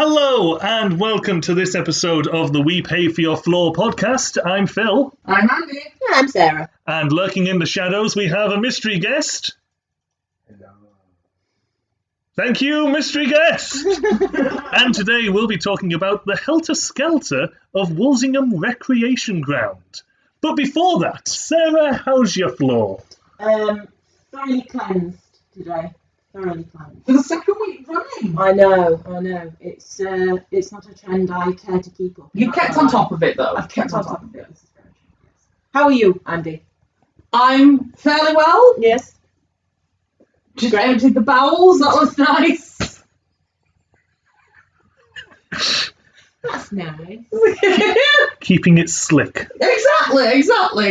Hello and welcome to this episode of the We Pay For Your Floor podcast. I'm Phil. I'm Andy. I'm Sarah. And lurking in the shadows we have a mystery guest. Hello. Thank you, mystery guest! And today we'll be talking about the helter-skelter of Walsingham Recreation Ground. But before that, Sarah, how's your floor? Thoroughly cleansed today. Thoroughly cleansed. For the second week running. I know. It's not a trend I care to keep up. You kept on top of it though. I've kept on top of it. How are you, Andy? I'm fairly well. Yes. Just emptied the bowels. That was nice. That's nice. Keeping it slick. Exactly.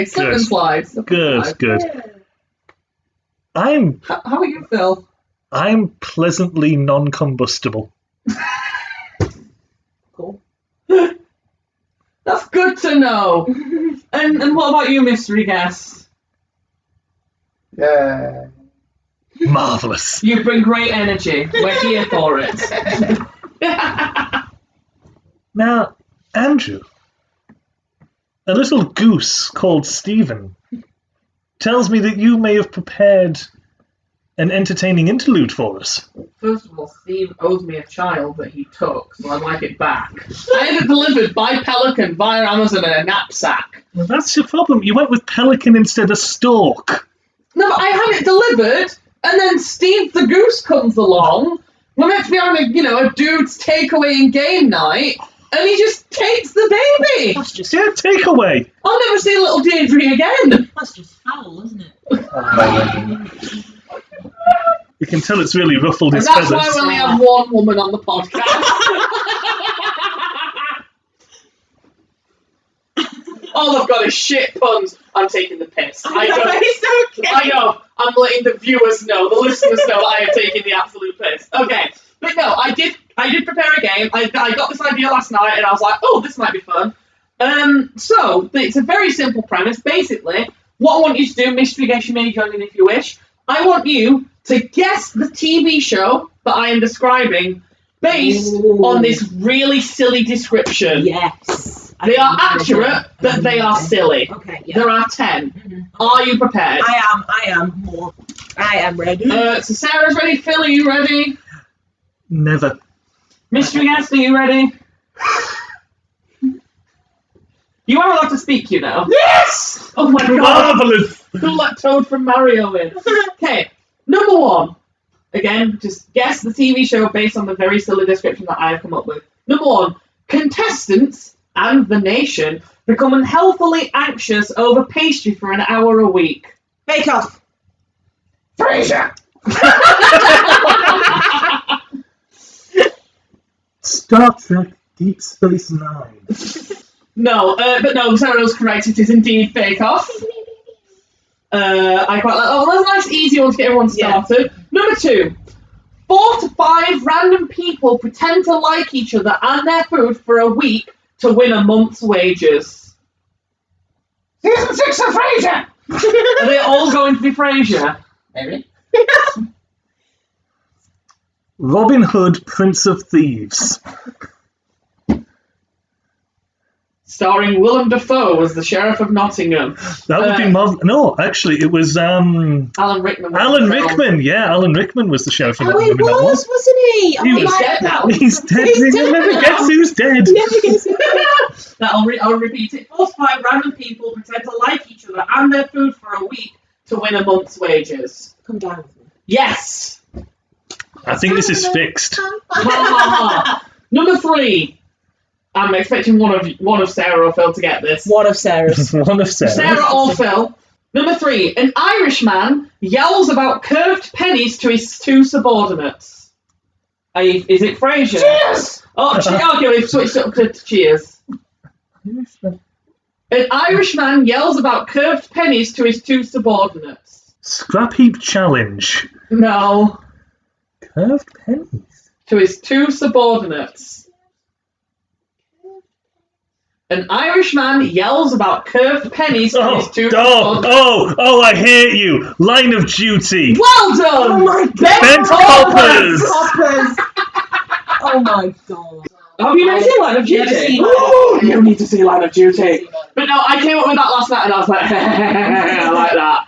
Slip and slide. Good. Yeah. How are you, Phil? I'm pleasantly non-combustible. Cool. That's good to know. And what about you, mystery guest? Marvellous. You bring great energy. We're here for it. Now, Andrew, a little goose called Stephen tells me that you may have prepared an entertaining interlude for us. First of all, Steve owes me a child that he took, so I'd like it back. I had it delivered by Pelican via Amazon in a knapsack. Well, that's your problem. You went with pelican instead of stork. No, but I had it delivered, and then Steve the Goose comes along. We're meant to be having a dude's takeaway and game night, and he just takes the baby. That's just Takeaway. I'll never see little Deirdre again. that's just foul, isn't it? You can tell it's really ruffled And his that's feathers. why we only have one woman on the podcast. All I've got is shit puns. I'm taking the piss. I know. I'm letting the viewers know, the listeners know that I am taking the absolute piss. Okay. But no, I did prepare a game. I got this idea last night and I was like, oh, this might be fun. So it's a very simple premise. Basically, what I want you to do, mystery guess, you may join in if you wish. I want you to guess the TV show that I am describing based on this really silly description. Yes. They are accurate, but they are silly. Okay, yeah. There are 10. Mhm. Are you prepared? I am ready. So Sarah's ready. Phil, are you ready? Never. Mystery guest, are you ready? You are allowed to speak, you know. Yes! Oh my god! Marvellous. Who let Toad from Mario in? Okay, number one. Again, just guess the TV show based on the very silly description that I have come up with. Number one, contestants and the nation become unhealthily anxious over pastry for an hour a week. Bake Off. Frasier! Star Trek Deep Space Nine. No, but no, Sarah was correct. It is indeed Bake Off. I quite like. Oh, that's a nice, easy one to get everyone started. Yeah. Number two, 4 to 5 random people pretend to like each other and their food for a week to win a month's wages. Season 6 of Frasier. Are they all going to be Frasier? Maybe. Robin Hood, Prince of Thieves. Starring Willem Dafoe as the Sheriff of Nottingham. That would be Marvel. No, actually, it was Alan Rickman. Alan Rickman. Yeah, Alan Rickman was the Sheriff of Oh, he Nottingham. wasn't he? He's dead now. He's dead. He's You dead never now. guess who's dead. I'll repeat it. 4 to 5 random people pretend to like each other and their food for a week to win a month's wages. Come down with me. Yes. I think this is fixed. Number 3. I'm expecting one of Sarah or Phil to get this. One of Sarah's. One of Sarah. Sarah or Phil. Number 3. An Irishman yells about curved pennies to his 2 subordinates. Is it Frasier? Cheers! Oh, okay, we've switched up to Cheers. An Irishman yells about curved pennies to his 2 subordinates. Scrap Heap Challenge. No. Curved pennies. To his 2 subordinates. An Irishman yells about curved pennies to his 2 subordinates. Oh, I hate you. Line of Duty. Well done! Oh my God! Bent Coppers. Coppers. Oh my god. Have you never seen Line of Never Duty? seen Oh, you need to see Line of Duty. But no, I came up with that last night and I was like, I like that.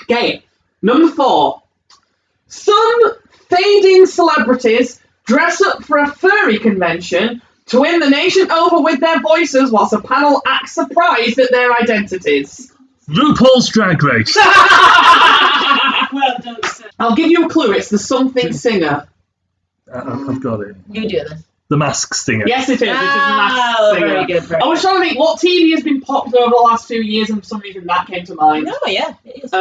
Okay, number 4. Some fading celebrities dress up for a furry convention to win the nation over with their voices whilst a panel acts surprised at their identities. RuPaul's Drag Race. Well done, sir. I'll give you a clue, it's the something singer. I've got it. You do this. The Masked Singer. Yes, it is. It is the Masked Oh, Singer. very good. Very I was trying to think what TV has been popular over the last few years, and for some reason that came to mind. No, yeah, it is.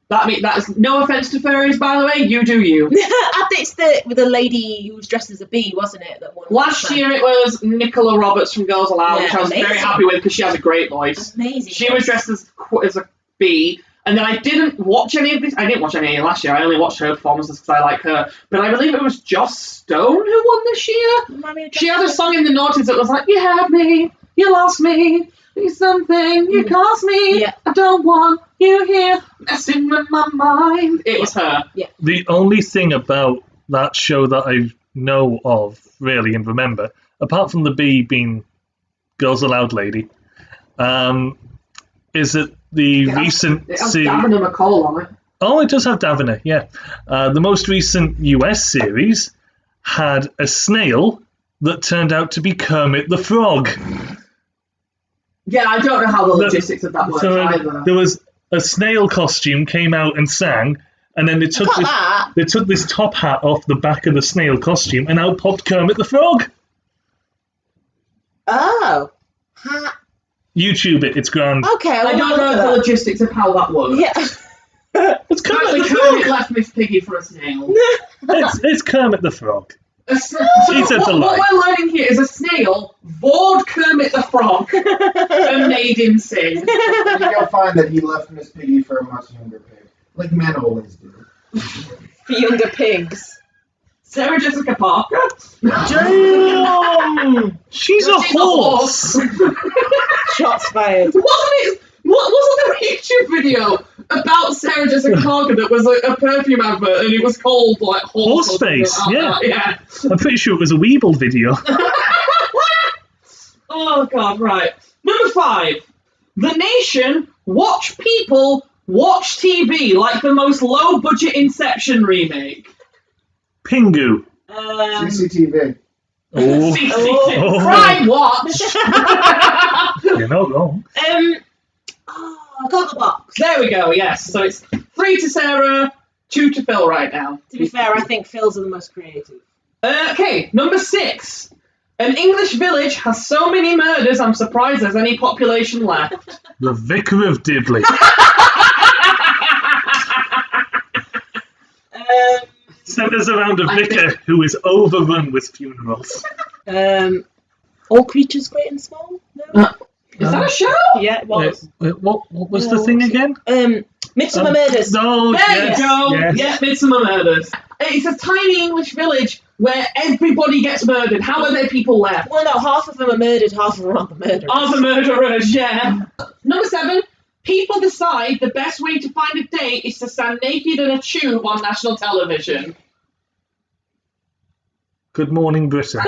That is no offense to furries, by the way. You do you. I think it's with the lady who was dressed as a bee, wasn't it? That won Last year it was Nicola Roberts from Girls Aloud, Yeah, which I was very amazing. happy with because she has a great voice. Amazing. She was dressed as a bee, and then I didn't watch any of this. I didn't watch any last year. I only watched her performances because I like her. But I believe it was Joss Stone who won this year. She had a song in the noughties that was like, "You had me, you lost me, you something, you cost me. Yeah. I don't want you here, messing with my mind." It was her. The only thing about that show that I know of, really, and remember, apart from the bee being Girls Aloud lady, is that the recent It has series. Davina McCall on it. Oh, it does have Davina, yeah. The most recent US series had a snail that turned out to be Kermit the Frog. Yeah, I don't know how the logistics of that works either. There was a snail costume came out and sang, and then they took this top hat off the back of the snail costume, and out popped Kermit the Frog. Oh. YouTube it, it's grand. Okay. I don't know the logistics of how that works. Yeah. It's Kermit Apparently the Kermit Frog. left Miss Piggy for a snail. It's Kermit the Frog. So It's a what delight. we're learning here is a snail bored Kermit the Frog and made him sing. And you'll find that he left Miss Piggy for a much younger pig, like men always do. For younger pigs. Sarah Jessica Parker. Damn! She's a horse! Shots fired. Wasn't there a YouTube video about Sarah Jessica Parker that was a perfume advert and it was called like Horse face, yeah. Yeah. I'm pretty sure it was a Weeble video. Oh god, right. Number 5. The nation watch people watch TV like the most low budget Inception remake. Pingu. CCTV. Oh, CCTV. Crime watch. you're not wrong. Gogglebox. There we go, yes. So it's 3 to Sarah, 2 to Phil right now. To be fair, I think Phil's are the most creative. Okay, number 6. An English village has so many murders, I'm surprised there's any population left. The Vicar of Dibley. Centres around a vicar who is overrun with funerals. All creatures great and small? No? Is that a show? Yeah, it was. What was the thing again? Midsummer Murders. No, There yes, you go. yes. Yeah, Midsummer Murders. It's a tiny English village where everybody gets murdered. How are there people left? Well, no, half of them are murdered, half of them aren't the murderers. Are the murderers, yeah. Number 7. People decide the best way to find a date is to stand naked in a tube on national television. Good Morning Britain.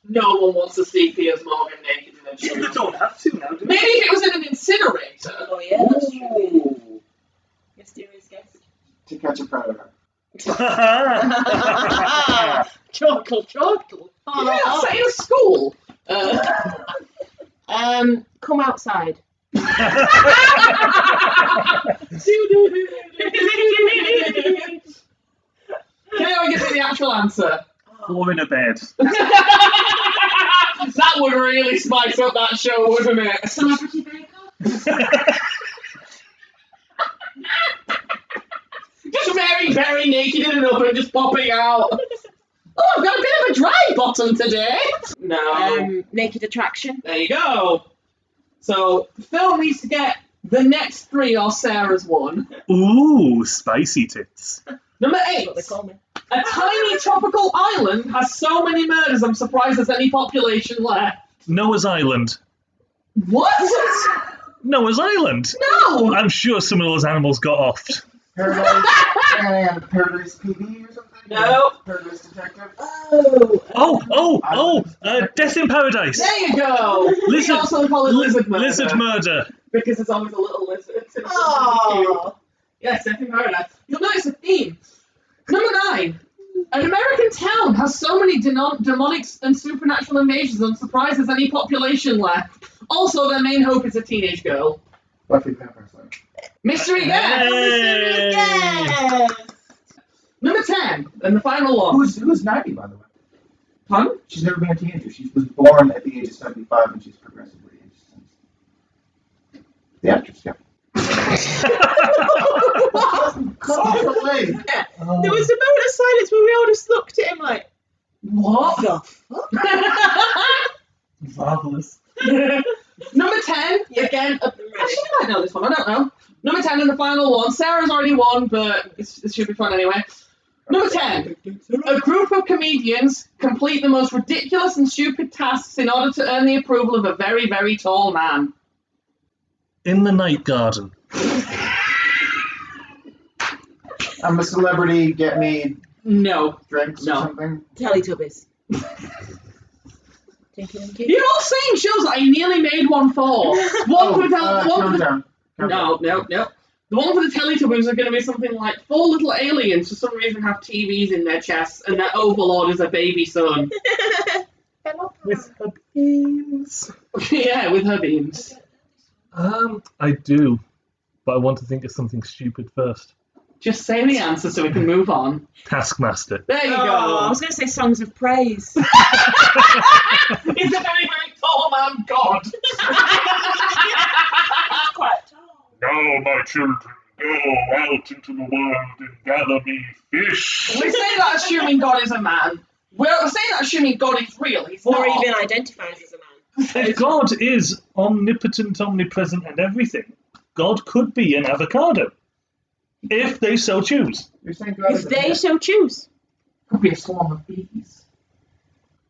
No one wants to see Piers Morgan naked in a tube. You don't have to now, do you? Maybe if it was in an incinerator. Oh, yeah, that's true. Ooh. Mysterious guest. To Catch a Predator. Chortle. Yeah, say in a school. Come outside. Can I get to the actual answer? Four in a bed. That would really spice up that show, wouldn't it? Celebrity Bake Off. Just very naked in an oven, just popping out. Oh, I've got a bit of a dry bottom today. No. Naked Attraction. There you go. So Phil needs to get the next 3 or Sarah's one. Ooh, spicy tits. Number That's 8. what they call me. A tiny tropical island has so many murders, I'm surprised there's any population left. Noah's Island. What? Noah's Island. No! I'm sure some of those animals got offed. Paradise PD or something? No. Paradise Detective? Death in Paradise. There you go. We also call it lizard murder. Lizard murder. Because it's always a little lizard. Oh. Yes, Death in Paradise. You'll notice a theme. Number 9. An American town has so many demonic and supernatural invasions, I'm surprised there's any population left. Also, their main hope is a teenage girl. Buffy the Vampire Slayer. Mystery guest! Hey! Yes. Number 10, and the final one. Who's 90, by the way? Pun? She's never been a teenager. She was born at the age of 75 and she's progressively aged since. The actress, yeah. Away. There was a moment of silence where we all just looked at him like, What? the fuck? Marvelous. Number 10, again, actually you might know this one, I don't know. Number 10 and the final one. Sarah's already won, but it should be fun anyway. Number 10, a group of comedians complete the most ridiculous and stupid tasks in order to earn the approval of a very, very tall man. In the Night Garden. I'm a celebrity, get me No. drinks or something. Teletubbies. Tinky Winky. You're all saying shows that I nearly made one for. One for the Countdown. No. The one for the Teletubbies are going to be something like 4 little aliens for some reason have TVs in their chests and their overlord is a baby son. With her beams. Yeah, with her beams. I do. But I want to think of something stupid first. Just say the answer so we can move on. Taskmaster. There you I go. was going to say Songs of Praise. He's a very, very tall man god. Quite tall. Now, my children, go out into the world and gather me fish. We say that assuming God is a man. We're saying that assuming God is real. He's Or not. even identifies as a man. If God is omnipotent, omnipresent, and everything, God could be an avocado. If they so choose. You're saying God If is a they man. so choose. Could be a swarm of bees.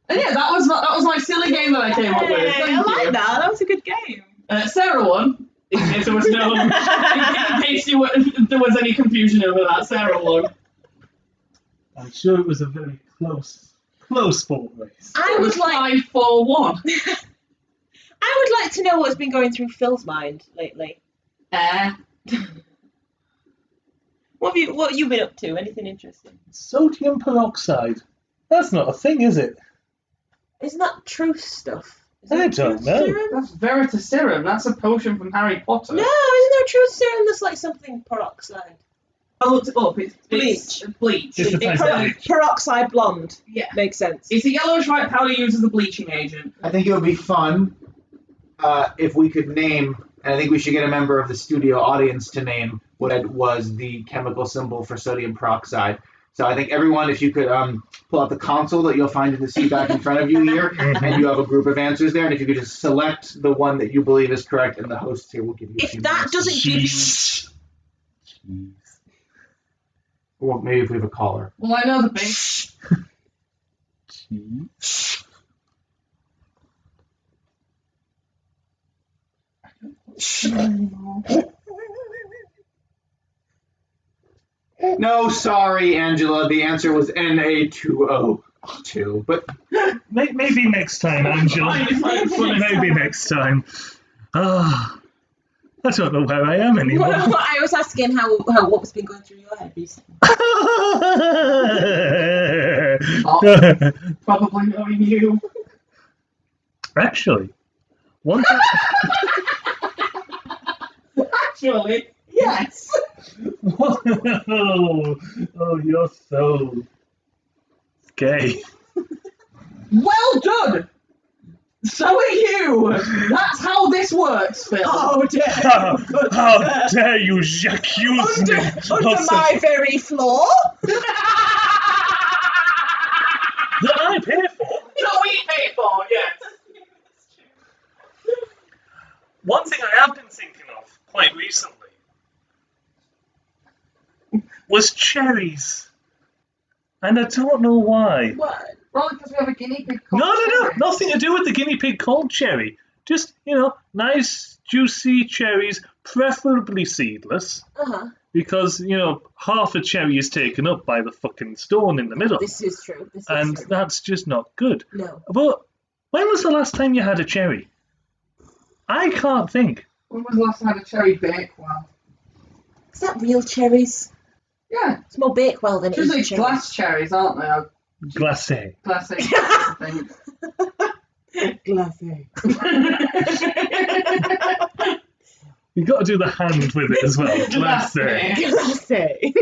And yeah, that was my silly game that I came up with. Hey, I like that. That was a good game. Sarah won. In case there was no, in case there was any confusion over that, Sarah won. I'm sure it was a very close sport race. I It would was like 5-4-1. I would like to know what's been going through Phil's mind lately. What have you been up to? Anything interesting? Sodium peroxide. That's not a thing, is it? Isn't that truth stuff? Is I that don't truth know. serum? That's Veritaserum. That's a potion from Harry Potter. No, isn't there a truth serum that's like something peroxide? I looked it up. It's Bleach. Bleach. It's a type of bleach. Peroxide blonde. Yeah. Makes sense. It's a yellowish white powder used as a bleaching agent. I think it would be fun if we could name, and I think we should get a member of the studio audience to name what was the chemical symbol for sodium peroxide. So I think everyone, if you could pull out the console that you'll find in the seat back in front of you here, and you have a group of answers there, and if you could just select the one that you believe is correct, and the host here will give you a If few that minutes. doesn't give you... Jeez. Well, maybe if we have a caller. Well, I know the base. Jeez. No, sorry, Angela. The answer was Na2O2. But Maybe next time, Angela. Maybe next time. Ah, I don't know where I am anymore. Well, I was asking how what's been going through your head recently. Probably knowing you. Actually, one thing. Actually, yes. Oh, you're so gay. Well done. So are you. That's how this works, Phil. Oh dear! How dare you accuse me Under my very floor. that I pay for? That we pay for, yes. One thing I have been thinking of quite recently was cherries. And I don't know why. What? Probably because we have a guinea pig. No, nothing to do with the guinea pig called cherry. Just, nice, juicy cherries, preferably seedless, Uh-huh. because, half a cherry is taken up by the fucking stone in the middle. This is true. And that's just not good. No. But when was the last time you had a cherry? I can't think. When was the last time I had a cherry Bakewell? Is that real cherries? Yeah. It's more Bakewell than it is Usually cherries. glass cherries, aren't they? Glacé. Classic. I think. Glacé. You've got to do the hand with it as well. Glacé. Glacé.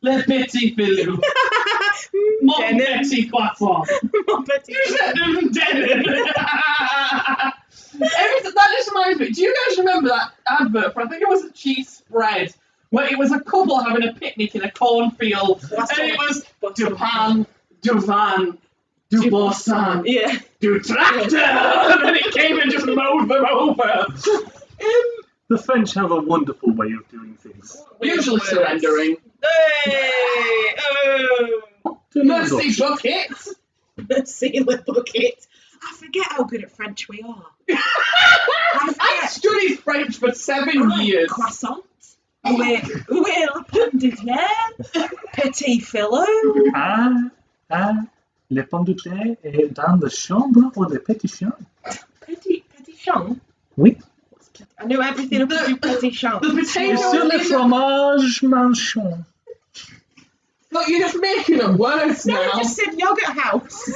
Le petit filou. Mon petit croissant. Mon petit. That just reminds me. Do you guys remember that advert for, I think it was a cheese spread, where it was a couple having a picnic in a cornfield, and it was Japan, Duvan, Dubosan, Yeah. Du tractor, and then it came and just mowed them over. The French have a wonderful way of doing things. Usually surrendering. Hey! Oh! Mercy bucket. Sailor bucket. I forget how good at French we are. I studied French for 7 years. Croissant. Où est la pomme de terre? Petit filou. Les pommes de terre est dans la chambre ou le petit champ? Petit champ. Oui. I know everything about you, petit champ. The potato. Sur le fromage manchon. Look, you're just making up words No, now. I just said yogurt house.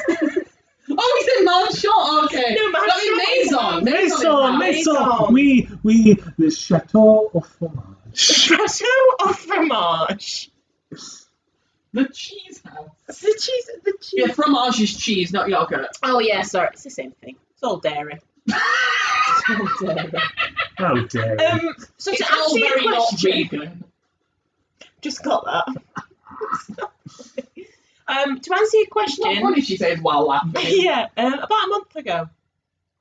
Oh, you said Manchon, okay. No, Manchon. Maison. Oui, le château au fromage. Chateau au fromage. The cheese house. The cheese. Yeah, fromage is cheese, not yogurt. Oh yeah, sorry, it's the same thing. It's all dairy. It's all dairy. How dare you. So It's to all answer your very not question, vegan. just got that. To answer your question, What did she say while laughing? yeah, about a month ago.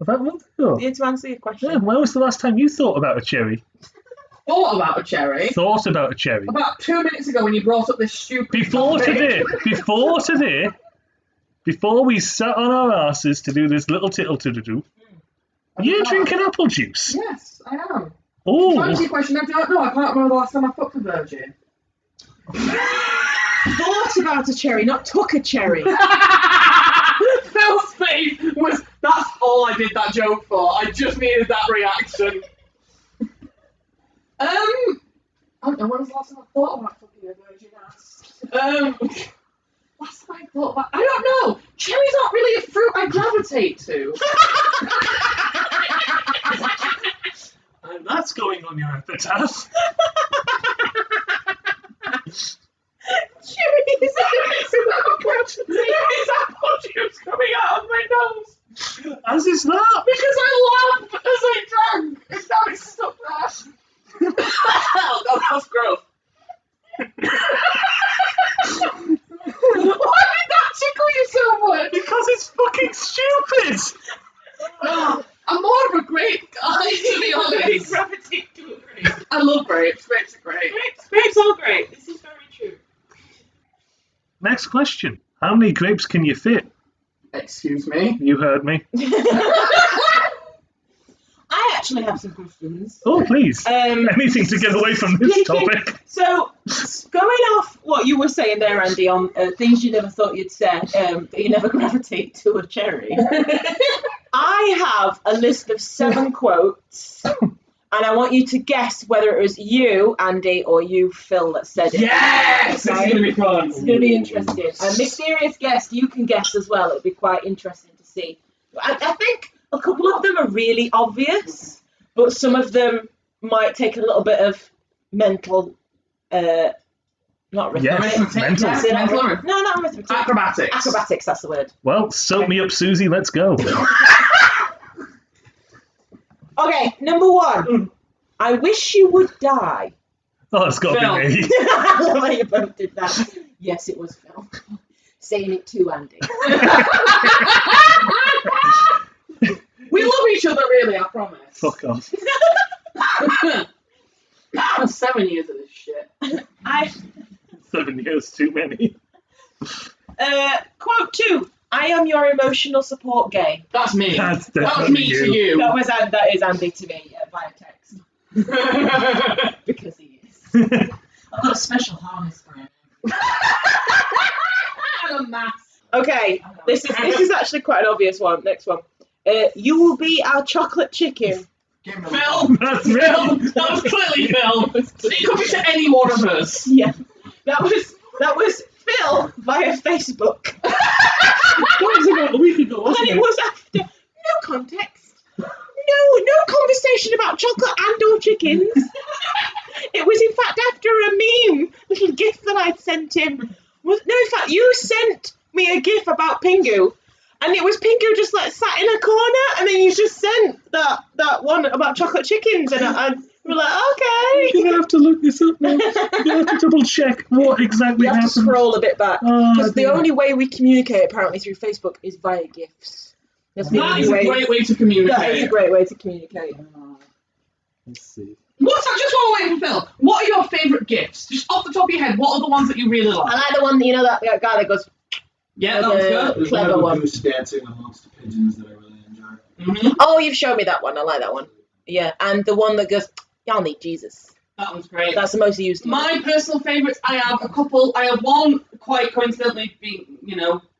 About a month ago? Yeah, to answer your question. Yeah, when was the last time you thought about a cherry? Thought about a cherry. Thought about a cherry? About 2 minutes ago when you brought up this stupid Before topic. today, before we sat on our asses to do this little tittle-to-do, you're drinking apple juice. Yes, I am. To Oh, answer your question, I don't know. I can't remember the last time I fucked a virgin. Thought about a cherry, not took a cherry. Phil's face was, that's all I did that joke for. I just needed that reaction. I don't know, when was the last time I thought about fucking a virgin ass? Last time I thought about, I don't know. Cherries aren't really a fruit I gravitate to. and that's going on your epitaph. Cherries. There is apple juice coming out of my nose. As is that. Because I laughed as I drank. And now it's stuck there. Oh, that's gross. Why did that tickle you so much? Because it's fucking stupid. I'm more of a grape guy, to be honest. Gravitate to a grape. I love grapes. Grapes are great. Grapes are great. This is very true. Next question. How many grapes can you fit? Excuse me. You heard me. I actually have some questions. Oh, please. Um, Anything to get away from this topic. So, going off what you were saying there, Andy, on things you never thought you'd say, that you never gravitate to a cherry, I have a list of 7 quotes, and I want you to guess whether it was you, Andy, or you, Phil, that said it. Yes! This is going to be fun. It's going to be interesting. A mysterious guest, you can guess as well. It'd be quite interesting to see. I think a couple of them are really obvious, but some of them might take a little bit of mental, not arithmetic. Yes, mental. Is it not- Mental. No, not arithmetic. Acrobatics. Acrobatics, that's the word. Well, soak me up, Susie. Let's go. Okay, number 1. I wish you would die. Oh, it's got to Phil. be me. I love how you both did that. Yes, it was Phil. Saying it to Andy. We love each other, really, I promise. Fuck off. 7 years of this shit. 7 years too many. Quote 2. I am your emotional support gay. That's me. That's That was definitely me to you. That is Andy to me via text. Because he is. I've got a special harness for him. And a mask. Okay, this is actually quite an obvious one. Next one. You will be our chocolate chicken. Phil! That's Phil! me. That was clearly Phil. It could be to any one of us. Yeah, that was Phil via Facebook. That was about a week ago, And wasn't it it? was after no context, no conversation about chocolate and or chickens. It was in fact after a meme, little gif that I'd sent him. In fact, you sent me a gif about Pingu, and it was Pingu just like sat in a corner, and then you just sent that one about chocolate chickens, and we're like, okay. You're gonna have to look this up now. You're gonna have to double check what exactly You have to happened. scroll a bit back, Oh, because the dear. only way we communicate apparently through Facebook is via gifs. That's the That only is a way. great way to That is a communicate. great way to communicate. Let's see. What's that? Just while we're waiting for Phil, what are your favourite gifts? Just off the top of your head, what are the ones that you really I like? like the one that that guy that goes. Yeah, that was good. There's Clever one of a one. goose dancing amongst the pigeons that I really enjoy. Mm-hmm. Oh, you've shown me that one. I like that one. Yeah, and the one that goes, y'all need Jesus. That one's great. That's the most used one. My personal favourites, I have a couple. I have one quite coincidentally being,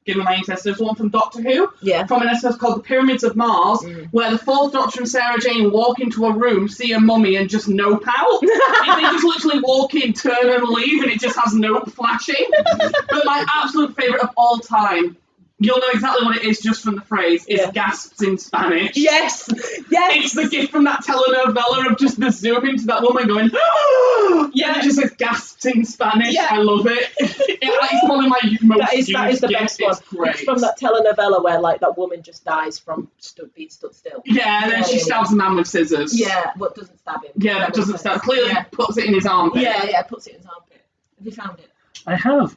given my interest. There's one from Doctor Who, Yeah. from an episode called The Pyramids of Mars, where the Fourth Doctor and Sarah Jane walk into a room, see a mummy, and just nope out. They just literally walk in, turn and leave, and it just has nope flashing. But my absolute favourite of all time, you'll know exactly what it is just from the phrase, is Yeah. gasps in Spanish. Yes. It's the gift from that telenovela of just the zoom into that woman going, Yeah. and it just says gasps in Spanish. Yeah. I love it. It's one of my most That is the used best gifts. one. It's It's from that telenovela where like that woman just dies from being stood still. Yeah, and then she stabs a man with scissors. Yeah, but doesn't stab him. Yeah, that doesn't stab. Clearly Yeah. puts it in his armpit. Yeah, puts it in his armpit. Have you found it? I have.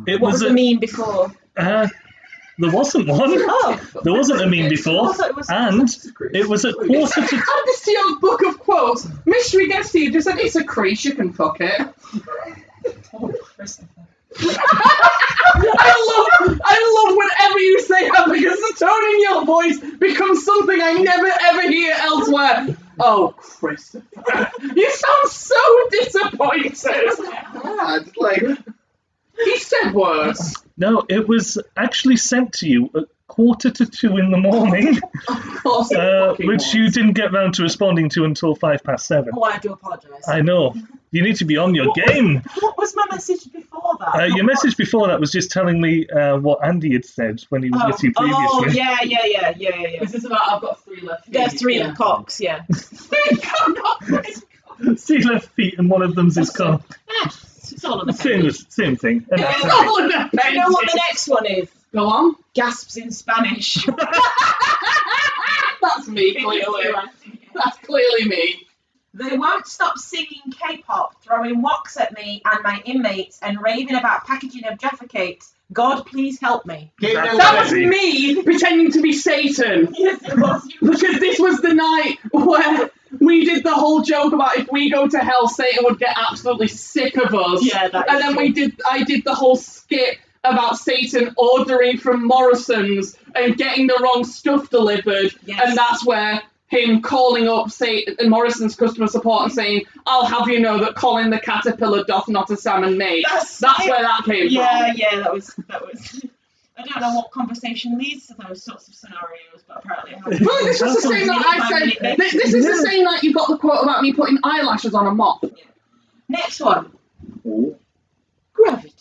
It What was was the meme before? there wasn't one. Oh. There wasn't a meme I before, thought it was- and it was at quarter to. Add this to your book of quotes. Mystery guest here just said it's a crease, you can fuck it. Oh, Christopher. I love whenever you say that because the tone in your voice becomes something I never ever hear elsewhere. Oh, Christopher. You sound so disappointed. He said worse. No, it was actually sent to you at 1:45 in the morning, Of course it fucking which was. you didn't get round to responding to until 7:05. Oh, I do apologise. I know. You need to be on your game. What was my message before that? Your message before that was just telling me what Andy had said when he was with you previously. Oh, yeah. Is this about I've got 3 left feet? There's 3 Yeah. cocks, yeah. See left feet and one of them's his cock. It's all on the Same thing. And that's It's it. all in the You know what the next one is? Go on. Gasps in Spanish. That's me, clearly. That's clearly me. They won't stop singing K-pop, throwing rocks at me and my inmates, and raving about packaging of Jaffa cakes. God, please help me. That was me pretending to be Satan. Yes, it was. Because this was the night where we did the whole joke about if we go to hell, Satan would get absolutely sick of us. Yeah, that is And then true. I did the whole skit about Satan ordering from Morrison's and getting the wrong stuff delivered. Yes. And that's where him calling up Morrison's customer support and saying, I'll have you know that Colin the Caterpillar doth not a salmon mate. That's where that came from. Yeah, that was. I don't know what conversation leads to those sorts of scenarios, but apparently I have. Well, this was the same night I said. This is the same night you got the quote about me putting eyelashes on a mop. Next one. Gravity.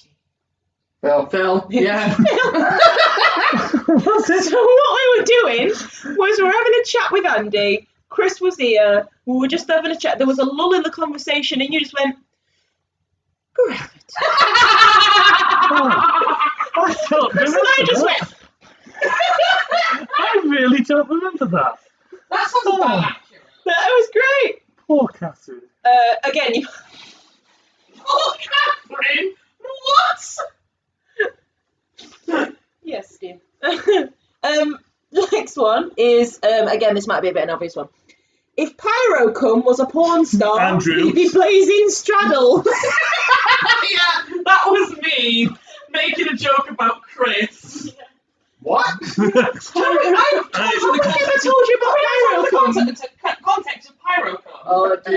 Phil. Yeah. So what we were doing was we were having a chat with Andy. Chris was here. We were just having a chat. There was a lull in the conversation, and you just went, gravity. I don't Chris and I remember just that. went. I really don't remember that. That sounds about accurate. That was great. Poor Catherine. Again, you. Oh, Catherine! What? Yes, Steve. Next one is again. This might be a bit of an obvious one. If Pyrocum was a porn star, Andrew. he'd be blazing straddle. Yeah, that was me making a joke about Chris. What? I told you the I never told you about Pyrocum. context of Pyrocum. Oh, did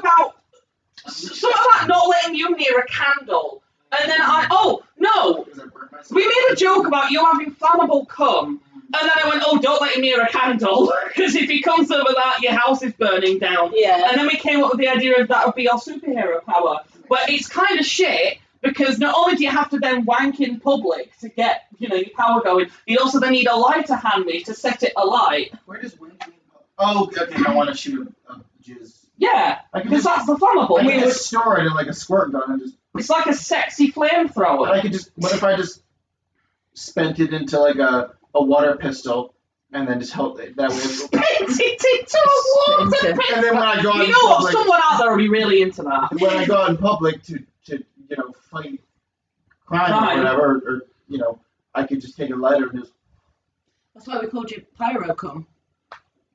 about not letting you near a candle. And then we made a joke about you having flammable cum. And then I went, oh, don't let him near a candle, because if he comes over that, your house is burning down. Yeah. And then we came up with the idea of that would be your superhero power. But it's kind of shit, because not only do you have to then wank in public to get, your power going, you also then need a lighter handy to set it alight. Where does wanking? Oh, okay. I want to shoot a jizz. Yeah, because that's the flammable. I can just store it in like a squirt gun and just. It's like a sexy flamethrower. I could just. What if I just spent it into like a water pistol and then just held it that way? Spent it into a water pistol. And then when I go out in what? public, Someone out there will be really into that. when I go out in public to fight crime or whatever, or I could just take a lighter and just. That's why we called you Pyro Cum.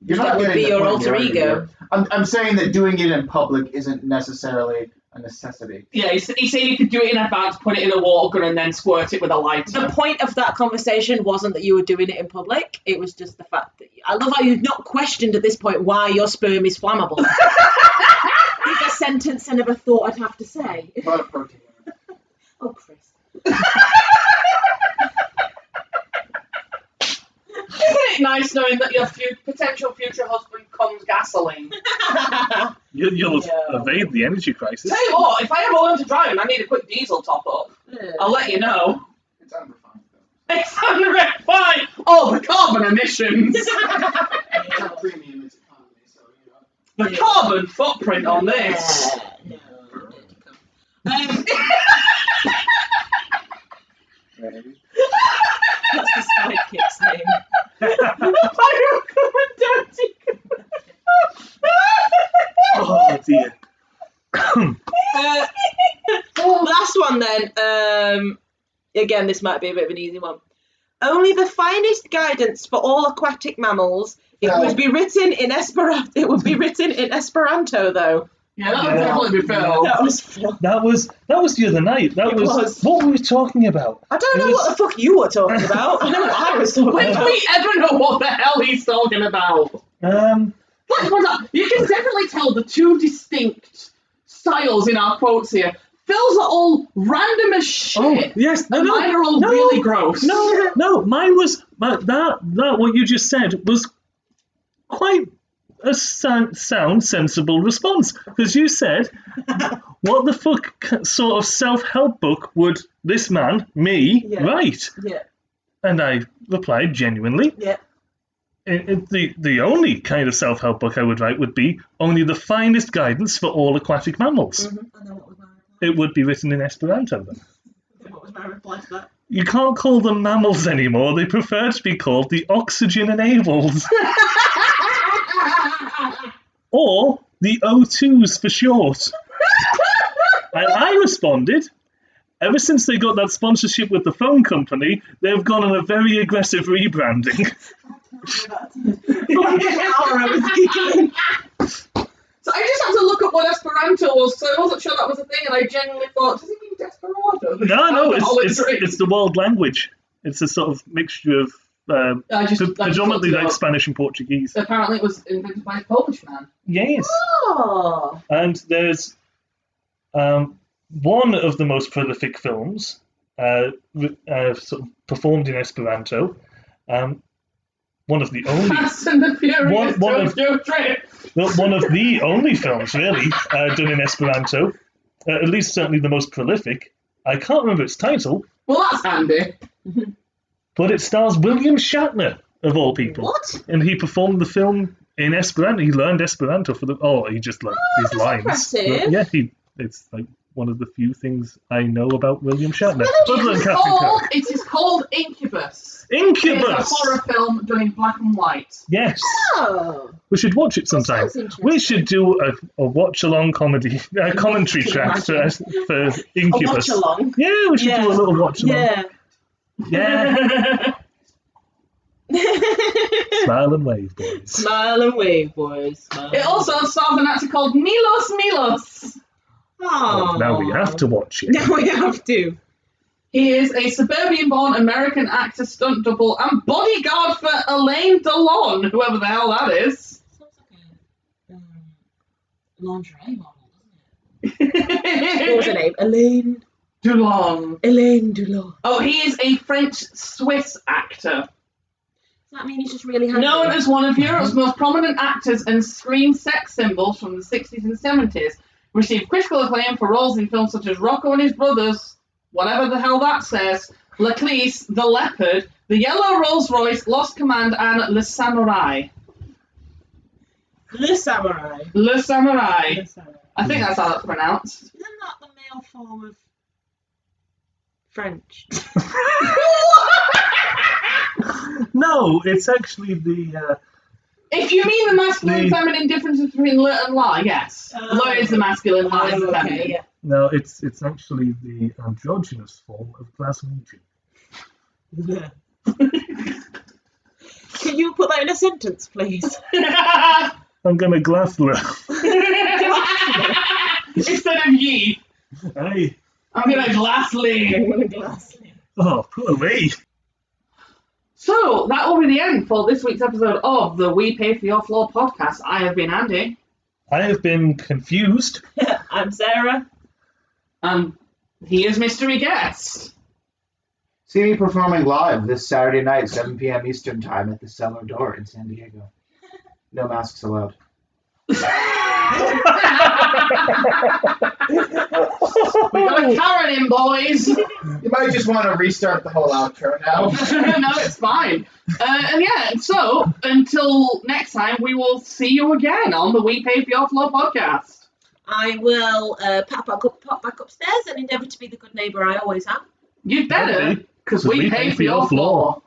You're That not would getting be the your point alter here, ego. I'm saying that doing it in public isn't necessarily a necessity. Yeah, he said you could do it in advance, put it in a water gun, and then squirt it with a lighter. The point of that conversation wasn't that you were doing it in public. It was just the fact that I love how you've not questioned at this point why your sperm is flammable. It's a sentence I never thought I'd have to say. A lot of protein. Oh, Chris. Isn't it nice knowing that your potential future husband comes gasoline? You'll evade the energy crisis. Tell you what, if I ever learn to drive and I need a quick diesel top up, I'll let you know. It's unrefined though. It's unrefined. Oh, the carbon emissions. It's not premium, it's economy, so The carbon footprint on this. That's the sidekick's name. Oh dear. Last one then. Again, this might be a bit of an easy one. Only the finest guidance for all aquatic mammals. It would be written in Esperanto. It would be written in Esperanto, though. Yeah, that would definitely be Phil. That was Phil. That was the other night. That was what were we talking about? I don't know what the fuck you were talking about. I know what I was talking When about. do we ever know what the hell he's talking about? You can definitely tell the two distinct styles in our quotes here. Phil's are all random as shit. Oh yes, mine are all really gross. No, mine was that what you just said was quite a sound, sensible response, because you said, "What the fuck sort of self-help book would this man, me, write?" Yeah. And I replied genuinely. Yeah. The only kind of self-help book I would write would be only the finest guidance for all aquatic mammals. Mm-hmm. And then what was my reply? It would be written in Esperanto then. What was my reply to that? You can't call them mammals anymore. They prefer to be called the oxygen-enabled. Or the O2s for short. And I responded, ever since they got that sponsorship with the phone company, they've gone on a very aggressive rebranding. So I just had to look up what Esperanto was, so I wasn't sure that was a thing, and I genuinely thought, does it mean desperado? No, it's the world language. It's a sort of mixture of predominantly like Spanish and Portuguese. Apparently it was invented by a Polish man. Yes. Oh. And there's one of the most prolific films sort of performed in Esperanto. One of the only Fast and the Furious Tokyo Drift. one of the only films really done in Esperanto, at least certainly the most prolific. I can't remember its title. Well, that's handy. But it stars William Shatner, of all people. What? And he performed the film in Esperanto. He learned Esperanto for he just learned his lines. Impressive. Yeah, it's like one of the few things I know about William Shatner. It is called Incubus. Incubus! It's a horror film done in black and white. Yes. Oh. We should watch it sometime. Sounds interesting. We should do a watch-along comedy, commentary track for Incubus. A watch-along? Yeah, we should do a little watch-along. Yeah. Yeah. Smile and wave, boys. Smile and wave, boys. Smile It also stars an actor called Milos. Oh. Now we have to watch it. Now we have to. He is a suburban-born American actor, stunt double, and bodyguard for Elaine Delon, whoever the hell that is. Sounds like a lingerie model. What was her name? Elaine Dulon. Oh, he is a French-Swiss actor. Does that mean he's just really handy? Known as one of Europe's most prominent actors and screen sex symbols from the 60s and 70s, received critical acclaim for roles in films such as Rocco and His Brothers, whatever the hell that says, Leclerc, The Leopard, The Yellow Rolls Royce, Lost Command, and Le Samurai. Le Samurai. Le Samurai. I think that's how that's pronounced. Isn't that the male form of French? No, it's actually the. If you mean the masculine and feminine difference between le and la, yes. Le is the masculine, la is the feminine. Yeah. No, it's actually the androgynous form of Glaswegian. Can you put that in a sentence, please? I'm gonna glassler. Instead of ye, Hey. I'm gonna glassly. Oh, put away. So, that will be the end for this week's episode of the We Pay For Your Floor podcast. I have been Andy. I have been confused. I'm Sarah. And he is Mystery Guest. See me performing live this Saturday night, 7 p.m. Eastern Time at the Cellar Door in San Diego. No masks allowed. We got a Karen in, boys. You might just want to restart the whole outro now. No, it's fine. And yeah, so until next time, we will see you again on the We Pay For Your Floor podcast. I will pop back upstairs and endeavour to be the good neighbour I always am. You'd better, because we pay for your floor.